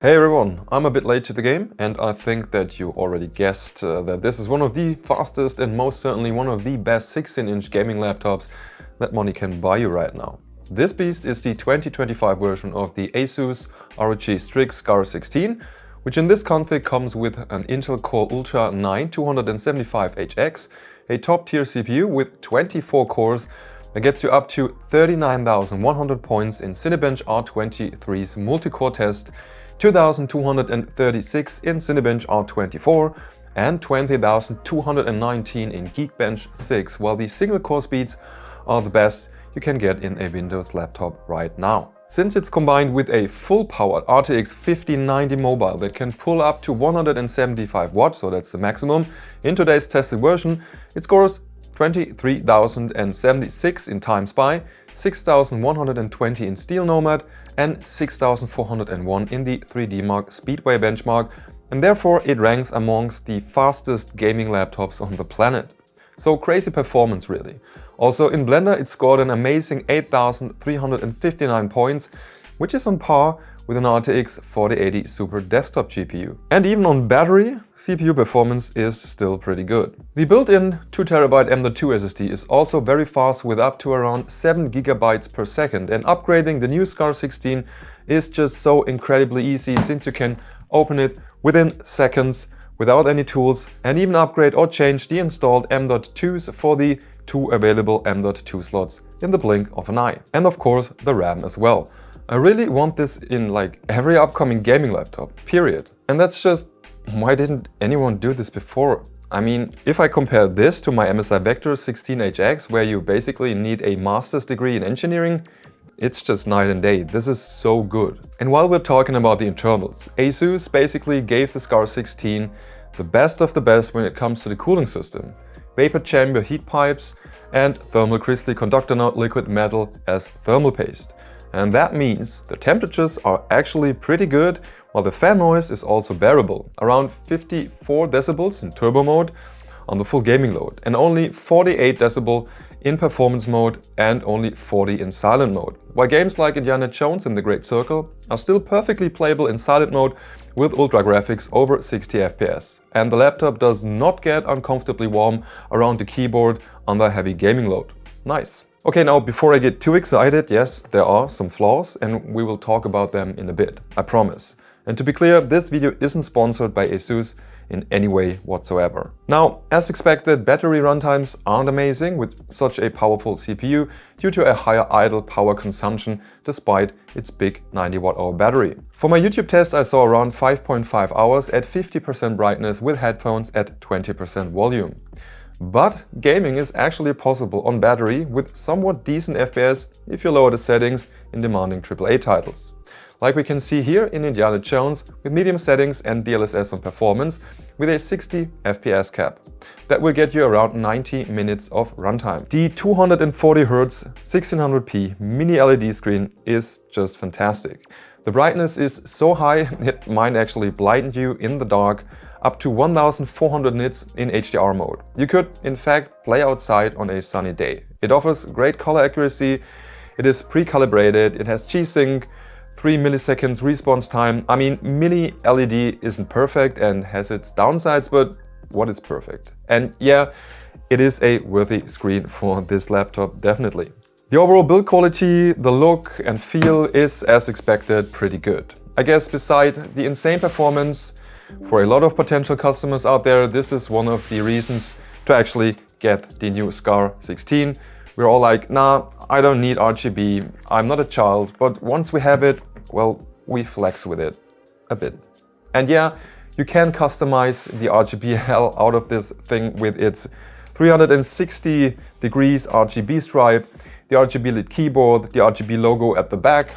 Hey everyone, I'm a bit late to the game and I think that you already guessed that this is one of the fastest and most certainly one of the best 16-inch gaming laptops that money can buy you right now. This beast is the 2025 version of the ASUS ROG Strix SCAR 16, which in this config comes with an Intel Core Ultra 9 275HX, a top-tier CPU with 24 cores that gets you up to 39,100 points in Cinebench R23's multi-core test, 2,236 in Cinebench R24 and 20,219 in Geekbench 6, while the single-core speeds are the best you can get in a Windows laptop right now. Since it's combined with a full-powered RTX 5090 mobile that can pull up to 175 watts, so that's the maximum, in today's tested version, it scores 23,076 in Time Spy, 6,120 in Steel Nomad and 6,401 in the 3D Mark Speedway benchmark, and therefore it ranks amongst the fastest gaming laptops on the planet. So crazy performance really. Also in Blender it scored an amazing 8,359 points, which is on par with an RTX 4080 Super desktop GPU. And even on battery, CPU performance is still pretty good. The built-in 2TB M.2 SSD is also very fast with up to around 7 GB per second, and upgrading the new SCAR 16 is just so incredibly easy since you can open it within seconds without any tools and even upgrade or change the installed M.2s for the 2 available M.2 slots in the blink of an eye. And of course the RAM as well. I really want this in like every upcoming gaming laptop, period. And that's just, why didn't anyone do this before? I mean, if I compare this to my MSI Vector 16HX, where you basically need a master's degree in engineering, it's just night and day. This is so good. And while we're talking about the internals, ASUS basically gave the SCAR 16 the best of the best when it comes to the cooling system. Vapor chamber heat pipes and thermal crystal conductor node liquid metal as thermal paste. And that means the temperatures are actually pretty good, while the fan noise is also bearable, around 54 decibels in turbo mode on the full gaming load, and only 48 decibel in performance mode and only 40 in silent mode. While games like Indiana Jones and The Great Circle are still perfectly playable in silent mode with ultra graphics over 60 FPS. And the laptop does not get uncomfortably warm around the keyboard under heavy gaming load. Nice. Okay, now before I get too excited, yes, there are some flaws and we will talk about them in a bit, I promise. And to be clear, this video isn't sponsored by ASUS in any way whatsoever. Now, as expected, battery runtimes aren't amazing with such a powerful CPU due to a higher idle power consumption despite its big 90 Wh battery. For my YouTube test, I saw around 5.5 hours at 50% brightness with headphones at 20% volume. But gaming is actually possible on battery with somewhat decent FPS if you lower the settings in demanding AAA titles. Like we can see here in Indiana Jones with medium settings and DLSS on performance with a 60 FPS cap. That will get you around 90 minutes of runtime. The 240Hz 1600p mini LED screen is just fantastic. The brightness is so high it might actually blind you in the dark, up to 1400 nits in HDR mode. You could, in fact, play outside on a sunny day. It offers great color accuracy, it is pre-calibrated, it has G-Sync, 3 milliseconds response time. I mean, mini LED isn't perfect and has its downsides, but what is perfect? And yeah, it is a worthy screen for this laptop, definitely. The overall build quality, the look and feel is, as expected, pretty good. I guess beside the insane performance, for a lot of potential customers out there, this is one of the reasons to actually get the new SCAR 16. We're all like, nah, I don't need RGB, I'm not a child, but once we have it, well, we flex with it a bit. And yeah, you can customize the RGB hell out of this thing with its 360 degrees RGB stripe, the RGB lit keyboard, the RGB logo at the back,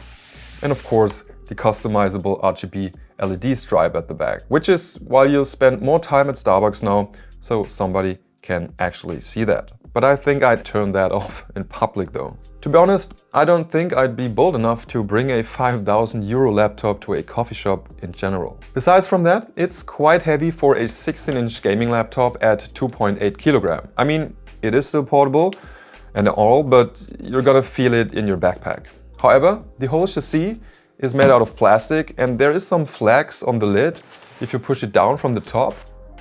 and of course, the customizable RGB LED stripe at the back, which is why you'll spend more time at Starbucks now, so somebody can actually see that. But I think I'd turn that off in public though. To be honest, I don't think I'd be bold enough to bring a 5,000 euro laptop to a coffee shop in general. Besides from that, it's quite heavy for a 16-inch gaming laptop at 2.8 kilogram. I mean, it is still portable and all, but you're gonna feel it in your backpack. However, the whole chassis is made out of plastic and there is some flex on the lid if you push it down from the top.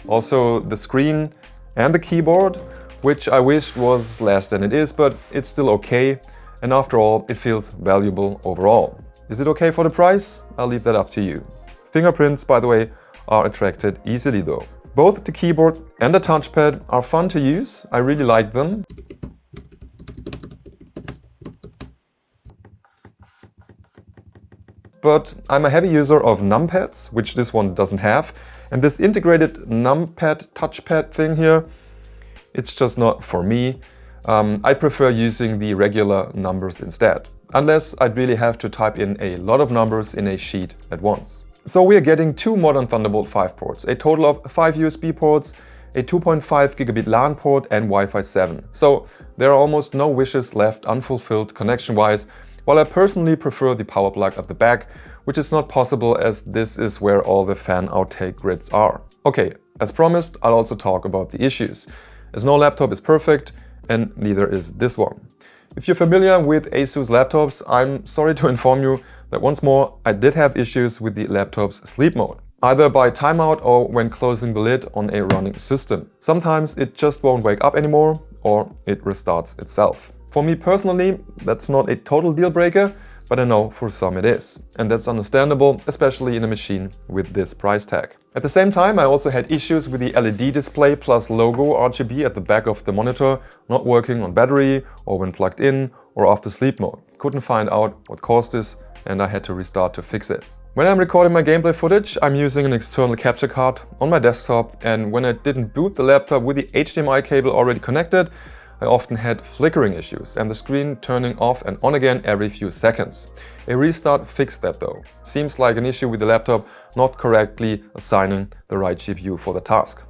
Also the screen and the keyboard, which I wished was less than it is, but it's still okay. And after all, it feels valuable overall. Is it okay for the price? I'll leave that up to you. Fingerprints, by the way, are attracted easily though. Both the keyboard and the touchpad are fun to use. I really like them. But I'm a heavy user of numpads, which this one doesn't have. And this integrated numpad touchpad thing here, it's just not for me. I prefer using the regular numbers instead, unless I'd really have to type in a lot of numbers in a sheet at once. So we are getting two modern Thunderbolt 5 ports, a total of 5 USB ports, a 2.5 gigabit LAN port and Wi-Fi 7. So there are almost no wishes left unfulfilled connection-wise, while I personally prefer the power plug at the back, which is not possible as this is where all the fan outtake grids are. Okay, as promised, I'll also talk about the issues, as no laptop is perfect and neither is this one. If you're familiar with ASUS laptops, I'm sorry to inform you that once more I did have issues with the laptop's sleep mode, either by timeout or when closing the lid on a running system. Sometimes it just won't wake up anymore or it restarts itself. For me personally, that's not a total deal breaker, but I know for some it is. And that's understandable, especially in a machine with this price tag. At the same time, I also had issues with the LED display plus logo RGB at the back of the monitor not working on battery or when plugged in or after sleep mode. Couldn't find out what caused this and I had to restart to fix it. When I'm recording my gameplay footage, I'm using an external capture card on my desktop, and when I didn't boot the laptop with the HDMI cable already connected, I often had flickering issues and the screen turning off and on again every few seconds. A restart fixed that though. Seems like an issue with the laptop not correctly assigning the right GPU for the task.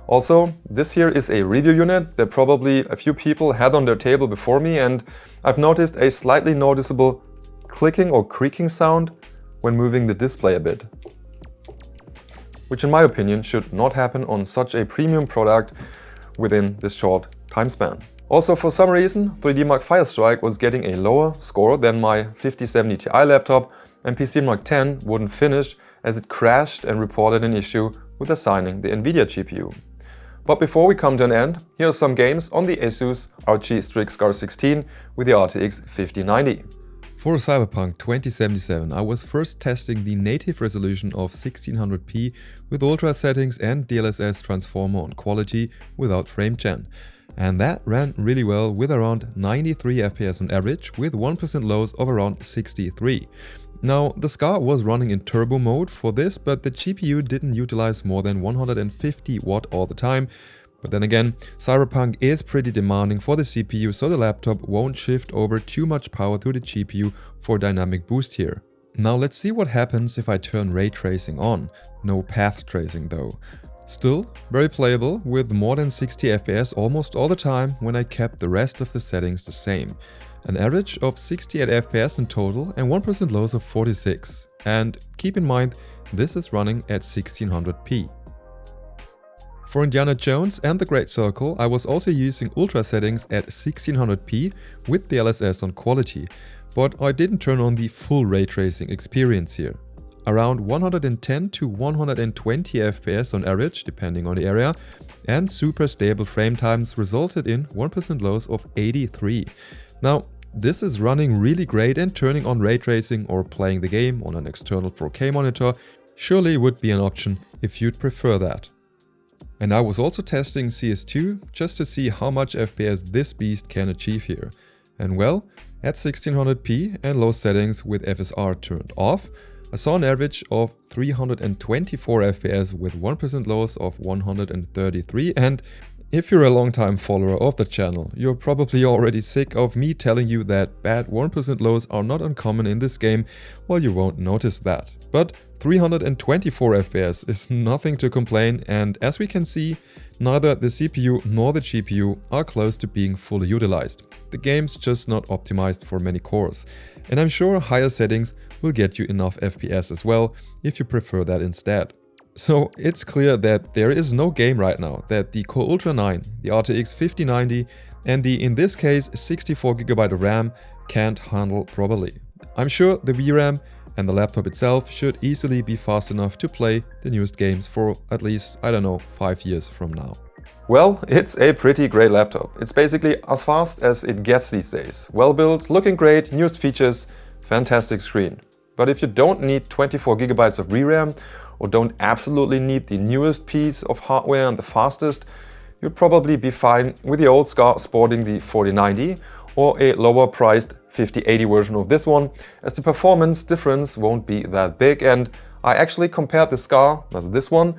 Also, this here is a review unit that probably a few people had on their table before me, and I've noticed a slightly noticeable clicking or creaking sound when moving the display a bit, which in my opinion should not happen on such a premium product within this short time span. Also, for some reason, 3D Mark Firestrike was getting a lower score than my 5070 Ti laptop, and PC Mark 10 wouldn't finish as it crashed and reported an issue with assigning the Nvidia GPU. But before we come to an end, here are some games on the ASUS ROG Strix SCAR 16 with the RTX 5090. For Cyberpunk 2077, I was first testing the native resolution of 1600p with ultra settings and DLSS transformer on quality without frame gen. And that ran really well with around 93 FPS on average with 1% lows of around 63. Now, the SCAR was running in turbo mode for this, but the GPU didn't utilize more than 150 watt all the time. But then again, Cyberpunk is pretty demanding for the CPU, so the laptop won't shift over too much power to the GPU for dynamic boost here. Now let's see what happens if I turn ray tracing on. No path tracing though. Still very playable with more than 60 FPS almost all the time when I kept the rest of the settings the same. An average of 68 FPS in total and 1% lows of 46. And keep in mind, this is running at 1600p. For Indiana Jones and the Great Circle, I was also using ultra settings at 1600p with the DLSS on quality, but I didn't turn on the full ray tracing experience here. Around 110 to 120 FPS on average, depending on the area, and super stable frame times resulted in 1% lows of 83. Now, this is running really great, and turning on ray tracing or playing the game on an external 4K monitor surely would be an option if you'd prefer that. And I was also testing CS2 just to see how much FPS this beast can achieve here. And well, at 1600p and low settings with FSR turned off, I saw an average of 324 FPS with 1% lows of 133, and if you're a long-time follower of the channel, you're probably already sick of me telling you that bad 1% lows are not uncommon in this game, well, you won't notice that. But 324 FPS is nothing to complain, and as we can see, neither the CPU nor the GPU are close to being fully utilized. The game's just not optimized for many cores, and I'm sure higher settings will get you enough FPS as well if you prefer that instead. So it's clear that there is no game right now that the Core Ultra 9, the RTX 5090 and the, in this case, 64GB of RAM can't handle properly. I'm sure the VRAM And the laptop itself should easily be fast enough to play the newest games for at least, I don't know, 5 years from now. Well, it's a pretty great laptop. It's basically as fast as it gets these days. Well built, looking great, newest features, fantastic screen. But if you don't need 24 GB of VRAM or don't absolutely need the newest piece of hardware and the fastest, you'd probably be fine with the old SCAR sporting the 4090 or a lower priced 5080 version of this one, as the performance difference won't be that big. And I actually compared the SCAR, that's this one,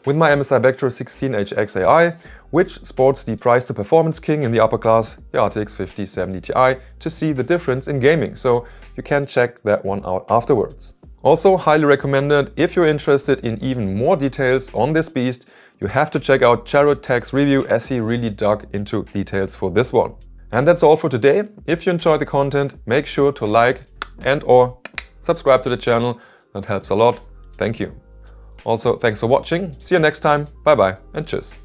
with my MSI Vector 16HX AI, which sports the price to performance king in the upper class, the RTX 5070 Ti, to see the difference in gaming, so you can check that one out afterwards. Also highly recommended if you're interested in even more details on this beast. You have to check out Jared Tech's review, as he really dug into details for this one. And that's all for today. If you enjoyed the content, make sure to like and/or subscribe to the channel. That helps a lot. Thank you. Also, thanks for watching. See you next time. Bye bye and tschüss.